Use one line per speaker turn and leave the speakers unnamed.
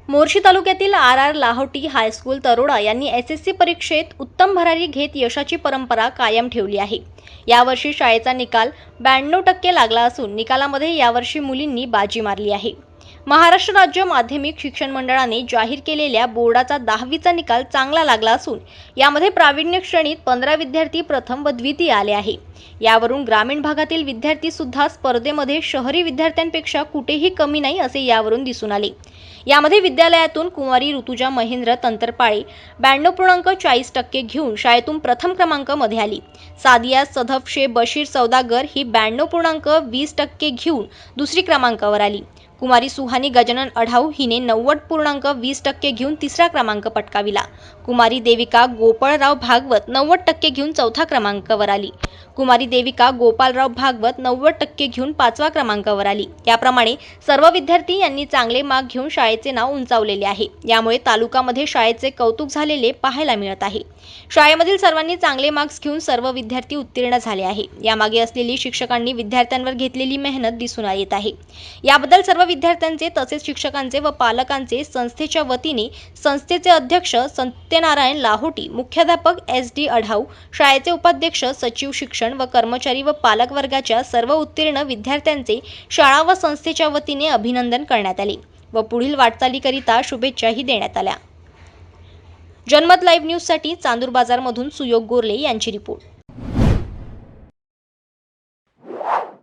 मोर्शी तालुक्यातील R Lahoti high school Taroda यांनी SSC परीक्षेत उत्तम भरारी घेत यशाची परंपरा कायम ठेवली आहे। यावर्षी शाळेचा निकाल 92% लागला असून निकालामध्ये यावर्षी मुलींनी बाजी मारली आहे। महाराष्ट्र राज्य माध्यमिक शिक्षण मंडळाने जाहीर केलेल्या बोर्डाचा 10वीचा निकाल चांगला लागला असून यामध्ये प्रावीण्य श्रेणीत 15 विद्यार्थी प्रथम व द्वितीय आले आहे। यावरून ग्रामीण भागातील विद्यार्थी सुद्धा स्पर्धेमध्ये शहरी विद्यार्थ्यांपेक्षा कुठेही कमी नाही असे यावरून दिसून आले। यामध्ये विद्यालयातून कुमारी ऋतुजा महेंद्र तंत्रपाळे 92.40% घेऊन शाळेतून प्रथम क्रमांकामध्ये आली। सादिया सदफ बशीर सौदागर ही 92.20% घेऊन दुसरी क्रमांकावर आली। कुमारी सुहानी गजानन अढाऊ हिने 90.20% घेऊन तिसरा क्रमांक पटकाविला। कुमारी देविका गोपाळराव भागवत 90% घेऊन चौथा क्रमांकावर आली। कुमारी देविका गोपालराव भागवत 90% घेऊन 5व्या क्रमांकावर आली। याप्रमाणे सर्व विद्यार्थी यांनी चांगले मार्क घेऊन शाळेचे नाव उंचावलेले आहे। यामुळे तालुक्यामध्ये शाळेचे कौतुक झालेले पाहायला मिळत आहे। शाळेमधील सर्वांनी चांगले मार्क्स घेऊन सर्व विद्यार्थी उत्तीर्ण झाले आहे। यामागे असलेली शिक्षकांनी विद्यार्थ्यांवर घेतलेली मेहनत दिसून येत आहे। याबद्दल सर्व विद्यार्थ्यांचे तसेच शिक्षकांचे व पालकांचे संस्थेच्या वतीने संस्थेचे अध्यक्ष सत्यनारायण लाहोटी, मुख्याध्यापक SD अढाऊ, शाळेचे उपाध्यक्ष, सचिव शिक्षण व कर्मचारी व पालक वर्गाच्या सर्व उत्तीर्ण विद्यार्थ्यांचे शाळा व संस्थेच्या वतीने अभिनंदन करण्यात आले व पुढील वाटचालीकरिता शुभेच्छाही देण्यात आल्या। जनमत लाईव्ह न्यूजसाठी चांदूर बाजारमधून सुयोग गोरले यांची रिपोर्ट।